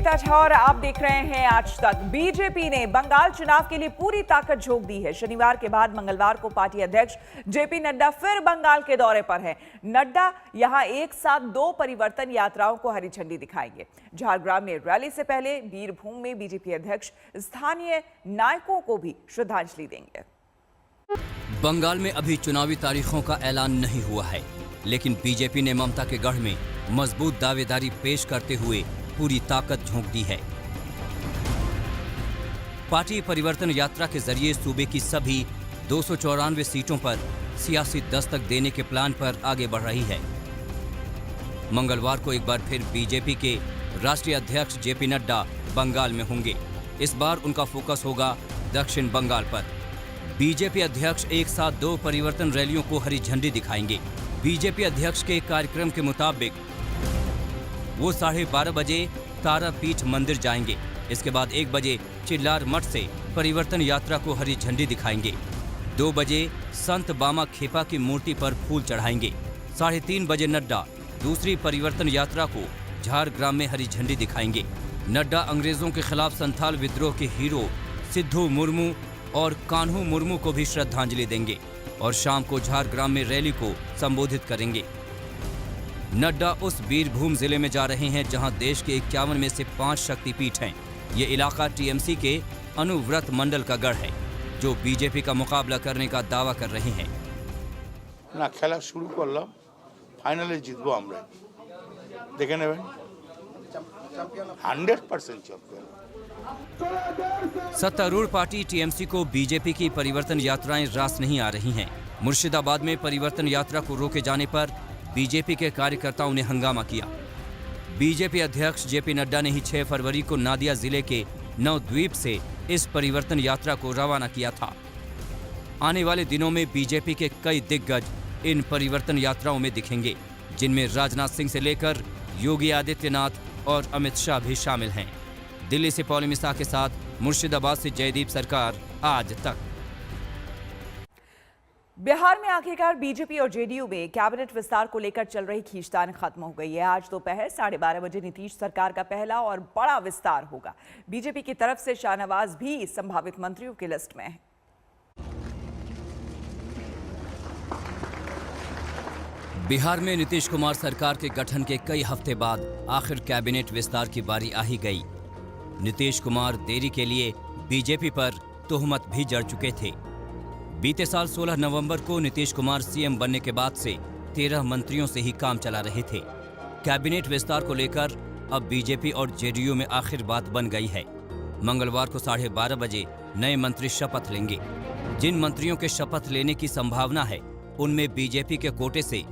अमिता झा और आप देख रहे हैं आज तक। बीजेपी ने बंगाल चुनाव के लिए पूरी ताकत झोंक दी है। शनिवार के बाद मंगलवार को पार्टी अध्यक्ष जेपी नड्डा फिर बंगाल के दौरे पर हैं। नड्डा यहां एक साथ 2 परिवर्तन यात्राओं को हरी झंडी दिखाएंगे। झारग्राम में रैली से पहले बीरभूम में बीजेपी अध्यक्ष स्थानीय नायकों को भी श्रद्धांजलि देंगे। बंगाल में अभी चुनावी तारीखों का ऐलान नहीं हुआ है, लेकिन बीजेपी ने ममता के गढ़ में मजबूत दावेदारी पेश करते हुए पूरी ताकत झोंक दी है। पार्टी परिवर्तन यात्रा के जरिए सूबे की सभी 294 सीटों पर सियासी दस्तक देने के प्लान पर आगे बढ़ रही है। मंगलवार को एक बार फिर बीजेपी के राष्ट्रीय अध्यक्ष जेपी नड्डा बंगाल में होंगे। इस बार उनका फोकस होगा दक्षिण बंगाल पर। बीजेपी अध्यक्ष एक साथ 2 परिवर्तन रैलियों को हरी झंडी दिखाएंगे। बीजेपी अध्यक्ष के कार्यक्रम के मुताबिक वो 12:30 बजे तारापीठ मंदिर जाएंगे। इसके बाद 1 बजे चिल्लार मठ से परिवर्तन यात्रा को हरी झंडी दिखाएंगे। 2 बजे संत बामा खेपा की मूर्ति पर फूल चढ़ाएंगे। 3:30 बजे नड्डा दूसरी परिवर्तन यात्रा को झारग्राम में हरी झंडी दिखाएंगे। नड्डा अंग्रेजों के खिलाफ संथाल विद्रोह के हीरो सिद्धू मुर्मू और कान्हू मुर्मू को भी श्रद्धांजलि देंगे और शाम को झारग्राम में रैली को संबोधित करेंगे। नड्डा उस बीरभूम जिले में जा रहे हैं जहां देश के 51 में से 5 शक्तिपीठ हैं। ये इलाका टीएमसी के अनुव्रत मंडल का गढ़ है, जो बीजेपी का मुकाबला करने का दावा कर रहे हैं। ना खेला शुरू करलाम, फाइनली जीतबो आमरा, देखे नेबेन 100% चैंपियन। सत्तारूढ़ पार्टी टीएमसी को बीजेपी की परिवर्तन यात्राएं रास नहीं आ रही हैं। मुर्शिदाबाद में परिवर्तन यात्रा को रोके जाने पर बीजेपी के कार्यकर्ताओं ने हंगामा किया। बीजेपी अध्यक्ष जेपी नड्डा ने ही 6 फरवरी को नादिया जिले के नवद्वीप से इस परिवर्तन यात्रा को रवाना किया था। आने वाले दिनों में बीजेपी के कई दिग्गज इन परिवर्तन यात्राओं में दिखेंगे, जिनमें राजनाथ सिंह से लेकर योगी आदित्यनाथ और अमित शाह भी शामिल हैं। दिल्ली से पॉली मिसा के साथ मुर्शिदाबाद से जयदीप सरकार, आज तक। बिहार में आखिरकार बीजेपी और जेडीयू में कैबिनेट विस्तार को लेकर चल रही खींचतान खत्म हो गई है। आज दोपहर 12:30 बजे नीतीश सरकार का पहला और बड़ा विस्तार होगा। बीजेपी की तरफ से शाहनवाज भी संभावित मंत्रियों की लिस्ट में है। बिहार में नीतीश कुमार सरकार के गठन के कई हफ्ते बाद आखिर कैबिनेट विस्तार की बारी आ ही गई। नीतीश कुमार देरी के लिए बीजेपी पर तोहमत भी जड़ चुके थे। बीते साल 16 नवंबर को नीतीश कुमार सीएम बनने के बाद से 13 मंत्रियों से ही काम चला रहे थे। कैबिनेट विस्तार को लेकर अब बीजेपी और जेडीयू में आखिर बात बन गई है। मंगलवार को 12:30 बजे नए मंत्री शपथ लेंगे। जिन मंत्रियों के शपथ लेने की संभावना है, उनमें बीजेपी के कोटे से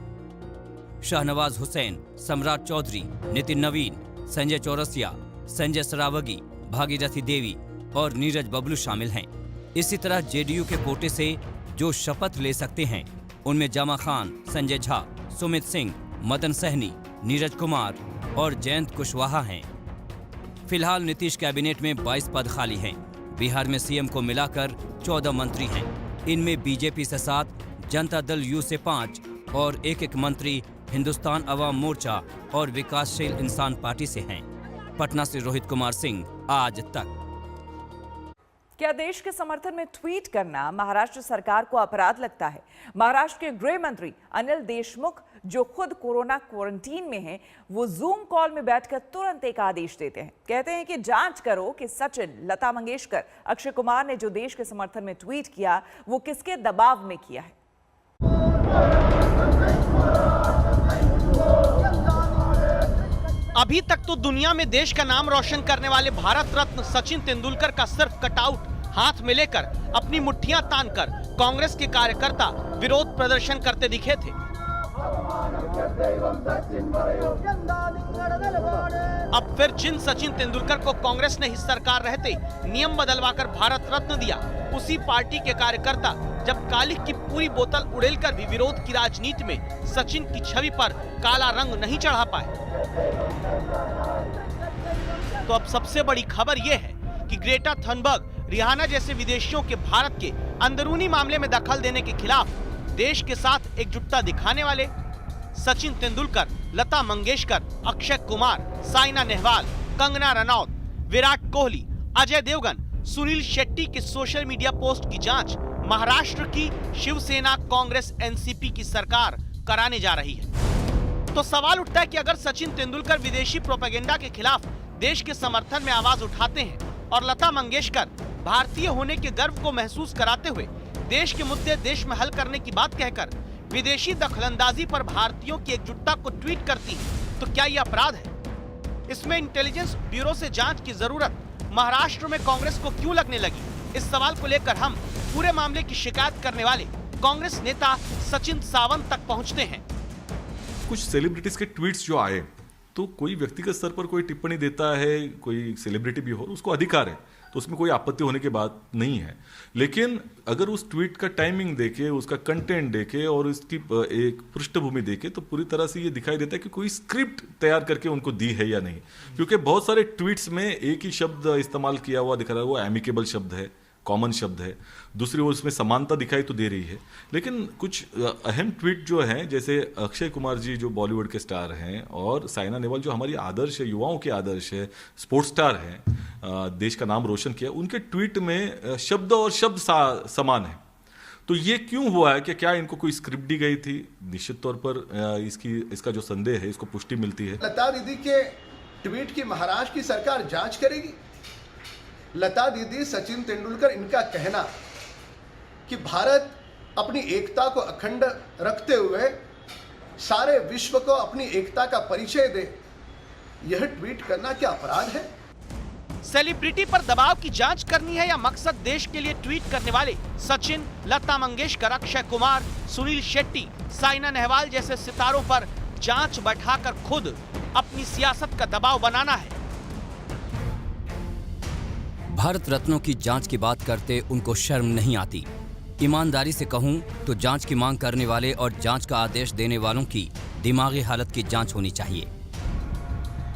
शाहनवाज हुसैन, सम्राट चौधरी, नितिन नवीन, संजय चौरसिया, संजय सरावगी, भागीरथी देवी और नीरज बबलू शामिल हैं। इसी तरह जेडीयू के कोटे से जो शपथ ले सकते हैं, उनमें जामा खान, संजय झा, सुमित सिंह, मदन सहनी, नीरज कुमार और जयंत कुशवाहा हैं। फिलहाल नीतीश कैबिनेट में 22 पद खाली हैं। बिहार में सीएम को मिलाकर 14 मंत्री हैं। इनमें बीजेपी से 7, जनता दल यू से 5 और एक मंत्री हिंदुस्तान अवाम मोर्चा और विकासशील इंसान पार्टी से हैं। पटना से रोहित कुमार सिंह, आज तक। क्या देश के समर्थन में ट्वीट करना महाराष्ट्र सरकार को अपराध लगता है? महाराष्ट्र के गृह मंत्री अनिल देशमुख, जो खुद कोरोना क्वारंटीन में हैं, वो जूम कॉल में बैठकर तुरंत एक आदेश देते हैं। कहते हैं कि जांच करो कि सचिन, लता मंगेशकर, अक्षय कुमार ने जो देश के समर्थन में ट्वीट किया, वो किसके दबाव में किया है। अभी तक तो दुनिया में देश का नाम रोशन करने वाले भारत रत्न सचिन तेंदुलकर का सिर्फ कटआउट हाथ में लेकर अपनी मुट्ठियां तानकर कांग्रेस के कार्यकर्ता विरोध प्रदर्शन करते दिखे थे। अब फिर जिन सचिन तेंदुलकर को कांग्रेस ने इस सरकार रहते नियम बदलवाकर भारत रत्न दिया, उसी पार्टी के कार्यकर्ता जब कालिख की पूरी बोतल उड़ेलकर भी विरोध की राजनीति में सचिन की छवि पर काला रंग नहीं चढ़ा पाए, तो अब सबसे बड़ी खबर यह है कि ग्रेटा थनबर्ग, रिहाना जैसे विदेशियों के भारत के अंदरूनी मामले में दखल देने के खिलाफ देश के साथ एकजुटता दिखाने वाले सचिन तेंदुलकर, लता मंगेशकर, अक्षय कुमार, साइना नेहवाल, कंगना रनौत, विराट कोहली, अजय देवगन, सुनील शेट्टी के सोशल मीडिया पोस्ट की जांच महाराष्ट्र की शिवसेना कांग्रेस एनसीपी की सरकार कराने जा रही है। तो सवाल उठता है कि अगर सचिन तेंदुलकर विदेशी प्रोपेगेंडा के खिलाफ देश के समर्थन में आवाज उठाते हैं और लता मंगेशकर भारतीय होने के गर्व को महसूस कराते हुए देश के मुद्दे देश में हल करने की बात कहकर विदेशी दखलंदाजी पर भारतीयों की एकजुटता को ट्वीट करती है, तो क्या यह अपराध है? इसमें इंटेलिजेंस ब्यूरो से जांच की जरूरत महाराष्ट्र में कांग्रेस को क्यों लगने लगी? इस सवाल को लेकर हम पूरे मामले की शिकायत करने वाले कांग्रेस नेता सचिन सावंत तक पहुंचते हैं। कुछ सेलिब्रिटीज के ट्वीट्स जो आए, तो कोई व्यक्तिगत स्तर पर कोई टिप्पणी देता है, कोई सेलिब्रिटी भी हो, उसको अधिकार है, तो उसमें कोई आपत्ति होने की बात नहीं है। लेकिन अगर उस ट्वीट का टाइमिंग देखे, उसका कंटेंट देखे और उसकी एक पृष्ठभूमि देखे, तो पूरी तरह से ये दिखाई देता है कि कोई स्क्रिप्ट तैयार करके उनको दी है या नहीं। क्योंकि बहुत सारे ट्वीट्स में एक ही शब्द इस्तेमाल किया हुआ दिख रहा है, वो एमिकेबल शब्द है, कॉमन शब्द है। दूसरी ओर उसमें समानता दिखाई तो दे रही है, लेकिन कुछ अहम ट्वीट जो हैं, जैसे अक्षय कुमार जी जो बॉलीवुड के स्टार हैं और साइना नेहवाल जो हमारी आदर्श है, युवाओं के आदर्श है, स्पोर्ट्स स्टार हैं, देश का नाम रोशन किया, उनके ट्वीट में शब्द और शब्द समान है। तो ये क्यों हुआ है? कि क्या इनको कोई स्क्रिप्ट दी गई थी? निश्चित तौर पर इसका जो संदेह है, इसको पुष्टि मिलती है। लता दीदी के ट्वीट की महाराष्ट्र की सरकार जांच करेगी। लता दीदी, सचिन तेंदुलकर, इनका कहना कि भारत अपनी एकता को अखंड रखते हुए सारे विश्व को अपनी एकता का परिचय दे, यह ट्वीट करना क्या अपराध है? सेलिब्रिटी पर दबाव की जांच करनी है या मकसद देश के लिए ट्वीट करने वाले सचिन, लता मंगेशकर, अक्षय कुमार, सुनील शेट्टी, साइना नेहवाल जैसे सितारों पर जांच बैठाकर खुद अपनी सियासत का दबाव बनाना है? भारत रत्नों की जांच की बात करते उनको शर्म नहीं आती। ईमानदारी से कहूं तो जांच की मांग करने वाले और जांच का आदेश देने वालों की दिमागी हालत की जांच होनी चाहिए।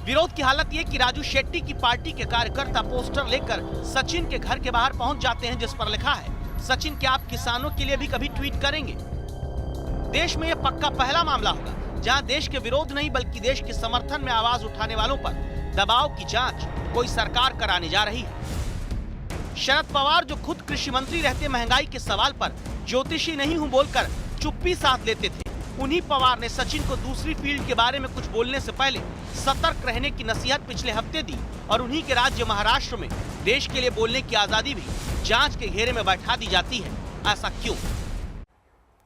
विरोध की हालत ये कि राजू शेट्टी की पार्टी के कार्यकर्ता पोस्टर लेकर सचिन के घर के बाहर पहुंच जाते हैं, जिस पर लिखा है, सचिन क्या आप किसानों के लिए भी कभी ट्वीट करेंगे? देश में यह पक्का पहला मामला होगा जहां देश के विरोध नहीं बल्कि देश के समर्थन में आवाज उठाने वालों पर दबाव की जांच कोई सरकार कराने जा रही है। शरद पवार जो खुद कृषि मंत्री रहते महंगाई के सवाल पर ज्योतिषी नहीं हूं बोलकर चुप्पी साध लेते थे, उन्हीं पवार ने सचिन को दूसरी फील्ड के बारे में कुछ बोलने से पहले सतर्क रहने की नसीहत पिछले हफ्ते दी और उन्हीं के राज्य महाराष्ट्र में देश के लिए बोलने की आजादी भी जांच के घेरे में बैठा दी जाती है। ऐसा क्यों?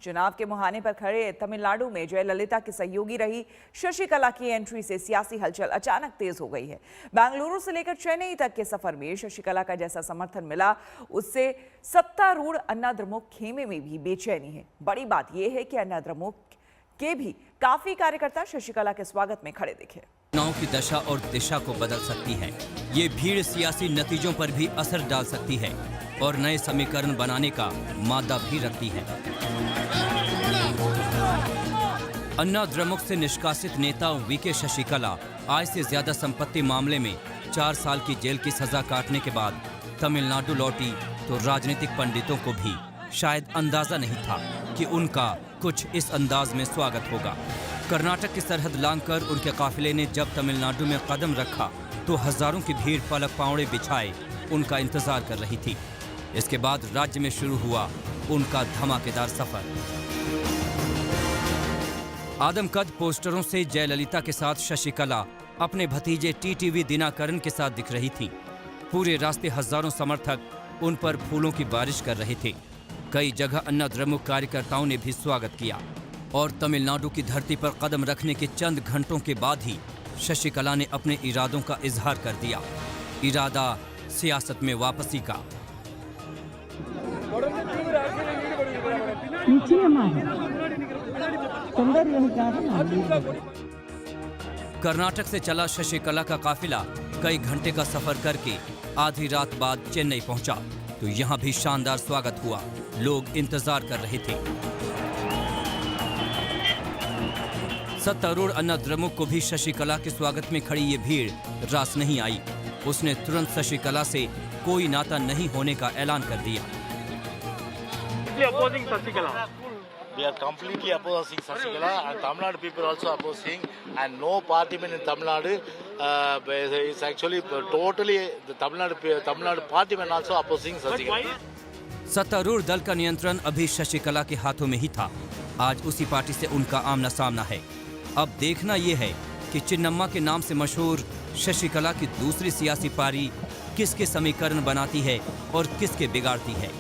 चुनाव के मुहाने पर खड़े तमिलनाडु में जयललिता की सहयोगी रही शशिकला की एंट्री से सियासी हलचल अचानक तेज हो गई है। बेंगलुरु से लेकर चेन्नई तक के सफर में शशिकला का जैसा समर्थन मिला, उससे सत्तारूढ़ अन्नाद्रमुक खेमे में भी बेचैनी है। बड़ी बात यह है कि अन्नाद्रमुक के भी काफी कार्यकर्ता शशिकला के स्वागत में खड़े दिखे। चुनाव की दशा और दिशा को बदल सकती है। ये भीड़ सियासी नतीजों पर भी असर डाल सकती है और नए समीकरण बनाने का मादा भी रखती है। अन्नाद्रमुक से निष्कासित नेता वीके शशिकला आय से ज्यादा संपत्ति मामले में 4 साल की जेल की सजा काटने के बाद तमिलनाडु लौटी तो राजनीतिक पंडितों को भी शायद अंदाजा नहीं था कि उनका कुछ इस अंदाज में स्वागत होगा। कर्नाटक की सरहद लांघकर उनके काफिले ने जब तमिलनाडु में कदम रखा तो हजारों की भीड़ पलक पावड़े बिछाए उनका इंतजार कर रही थी। इसके बाद राज्य में शुरू हुआ उनका धमाकेदार सफर। आदमकद पोस्टरों से जयललिता के साथ शशिकला अपने भतीजे टीटीवी दिनाकरन के साथ दिख रही थी। पूरे रास्ते हजारों समर्थक उन पर फूलों की बारिश कर रहे थे। कई जगह अन्नाद्रमुक कार्यकर्ताओं ने भी स्वागत किया और तमिलनाडु की धरती पर कदम रखने के चंद घंटों के बाद ही शशिकला ने अपने इरादों का इजहार कर दिया। इरादा सियासत में वापसी का। कर्नाटक से चला शशिकला का काफिला कई घंटे का सफर करके आधी रात बाद चेन्नई पहुंचा तो यहां भी शानदार स्वागत हुआ। लोग इंतजार कर रहे थे। सत्तारूढ़ अन्नाद्रमुक को भी शशिकला के स्वागत में खड़ी ये भीड़ रास नहीं आई। उसने तुरंत शशिकला से कोई नाता नहीं होने का ऐलान कर दिया। We are completely opposing Sasigala, and Tamil Nadu people also opposing, and no party in Tamil Nadu. It's actually totally the Tamil Nadu party also opposing Sasigala. सत्तारूढ़ दल का नियंत्रण अभी शशिकला के हाथों में ही था। आज उसी पार्टी से उनका आमना सामना है। अब देखना यह है कि चिन्नम्मा के नाम से मशहूर शशिकला की दूसरी सियासी पारी किसके समीकरण बनाती है और किसके बिगाड़ती है।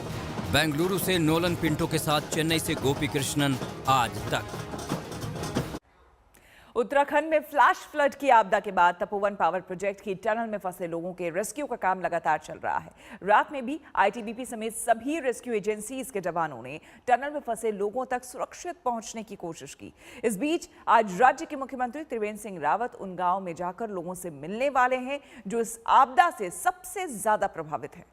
बेंगलुरु से नोलन पिंटो के साथ चेन्नई से गोपी कृष्णन, आज तक। उत्तराखंड में फ्लैश फ्लड की आपदा के बाद तपोवन पावर प्रोजेक्ट की टनल में फंसे लोगों के रेस्क्यू का काम लगातार चल रहा है। रात में भी आईटीबीपी समेत सभी रेस्क्यू एजेंसीज के जवानों ने टनल में फंसे लोगों तक सुरक्षित पहुंचने की कोशिश की। इस बीच आज राज्य के मुख्यमंत्री त्रिवेंद्र सिंह रावत उन गांवों में जाकर लोगों से मिलने वाले हैं जो इस आपदा से सबसे ज्यादा प्रभावित हैं।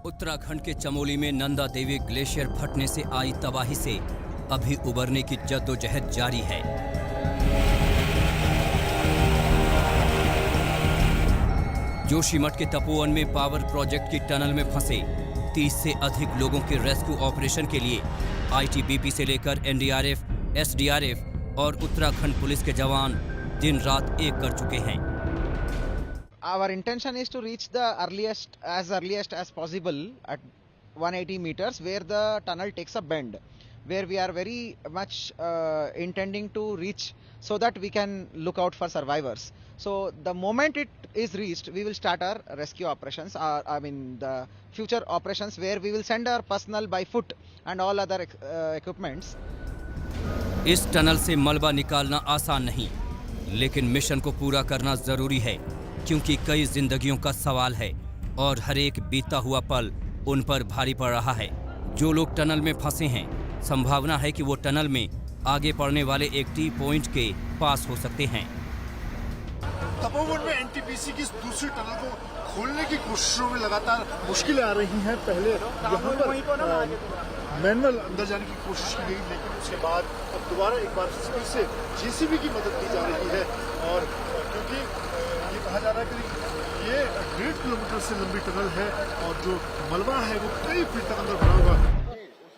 उत्तराखंड के चमोली में नंदा देवी ग्लेशियर फटने से आई तबाही से अभी उबरने की जद्दोजहद जारी है। जोशीमठ के तपोवन में पावर प्रोजेक्ट की टनल में फंसे 30 से अधिक लोगों के रेस्क्यू ऑपरेशन के लिए आईटीबीपी से लेकर एनडीआरएफ, एसडीआरएफ और उत्तराखंड पुलिस के जवान दिन रात एक कर चुके हैं। Our intention is to reach the earliest as possible at 180 meters where the tunnel takes a bend, where we are very much intending to reach so that we can look out for survivors. So the moment it is reached, we will start our rescue operations, the future operations where we will send our personnel by foot and all other equipments. इस tunnel से मलबा निकालना आसान नहीं, लेकिन mission को पूरा करना जरूरी है क्योंकि कई जिंदगियों का सवाल है और हर एक बीतता हुआ पल उन पर भारी पड़ रहा है। जो लोग टनल में फंसे हैं, संभावना है कि वो टनल में आगे पड़ने वाले एक टी पॉइंट के पास हो सकते हैं। तपोवन में एनटीपीसी की दूसरी टनल को खोलने की कोशिशों में लगातार मुश्किलें आ रही हैं। पहले यहाँ पर मैनुअल अंदर जाने की कोशिश की गई, लेकिन उसके बाद अब दोबारा एक बार फिर से जेसीबी की मदद ली जा रही है। और क्योंकि ये कहा जा रहा है कि ये 1.5 किलोमीटर से लंबी टनल है और जो मलबा है वो कई फीट तक अंदर भरा हुआ है।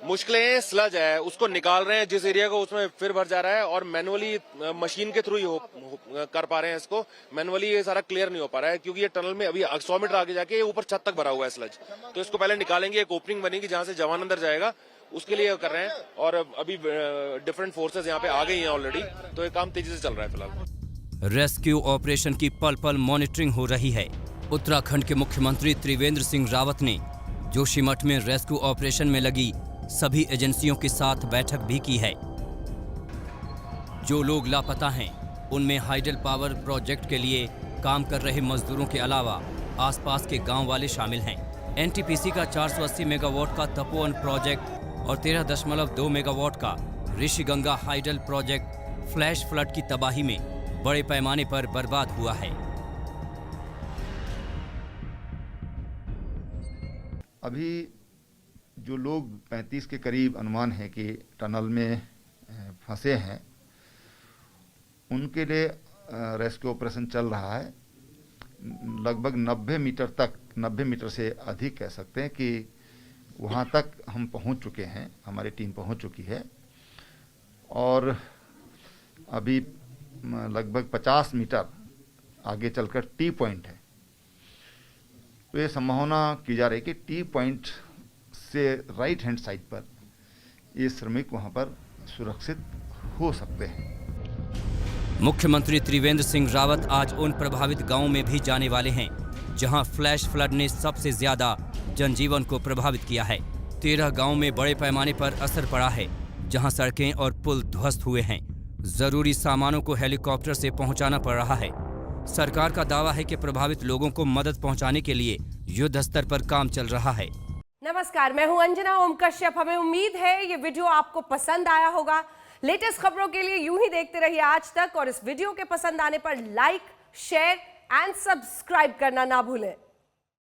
मुश्किलें स्लज है, उसको निकाल रहे हैं जिस एरिया को, उसमें फिर भर जा रहा है और मैनुअली मशीन के थ्रू ही कर पा रहे हैं इसको। मैनुअली ये सारा क्लियर नहीं हो पा रहा है क्योंकि ये टनल में अभी 100 मीटर आगे जाके ऊपर छत तक भरा हुआ है स्लज। तो इसको पहले निकालेंगे, एक ओपनिंग बनेगी जहां से जवान अंदर जाएगा, उसके लिए कर रहे हैं। और अभी डिफरेंट फोर्सेज यहाँ पे आ गई हैं ऑलरेडी, तो ये काम तेजी से चल रहा है फिलहाल। रेस्क्यू ऑपरेशन की पल पल मॉनिटरिंग हो रही है। उत्तराखंड के मुख्यमंत्री त्रिवेंद्र सिंह रावत ने जोशीमठ में रेस्क्यू ऑपरेशन में लगी सभी एजेंसियों के साथ बैठक भी की है। जो लोग लापता हैं, उनमें हाइडल पावर प्रोजेक्ट के लिए काम कर रहे मजदूरों के अलावा आसपास के गांव वाले शामिल हैं। एनटीपीसी का 480 मेगावाट का तपोवन प्रोजेक्ट और 13.2 मेगावाट का Rishiganga hydel project flash flood की तबाही में बड़े पैमाने पर बर्बाद हुआ है। अभी जो लोग 35 के करीब अनुमान है कि टनल में फंसे हैं, उनके लिए रेस्क्यू ऑपरेशन चल रहा है। लगभग 90 मीटर से अधिक कह सकते हैं कि वहाँ तक हम पहुँच चुके हैं, हमारी टीम पहुँच चुकी है। और अभी लगभग 50 मीटर आगे चलकर टी पॉइंट है, तो ये संभावना की जा रही है कि टी पॉइंट से राइट हैंड साइड पर ये श्रमिक वहां पर सुरक्षित हो सकते हैं। मुख्यमंत्री त्रिवेंद्र सिंह रावत आज उन प्रभावित गांवों में भी जाने वाले हैं जहां फ्लैश फ्लड ने सबसे ज्यादा जनजीवन को प्रभावित किया है। 13 गांवों में बड़े पैमाने पर असर पड़ा है, जहां सड़कें और पुल ध्वस्त हुए हैं। जरूरी सामानों को हेलीकॉप्टर से पहुंचाना पड़ रहा है। सरकार का दावा है कि प्रभावित लोगों को मदद पहुंचाने के लिए युद्ध स्तर पर काम चल रहा है। नमस्कार, मैं हूं अंजना ओम कश्यप। हमें उम्मीद है ये वीडियो आपको पसंद आया होगा। लेटेस्ट खबरों के लिए यूं ही देखते रहिए आज तक, और इस वीडियो के पसंद आने पर लाइक, शेयर एंड सब्सक्राइब करना ना भूलें।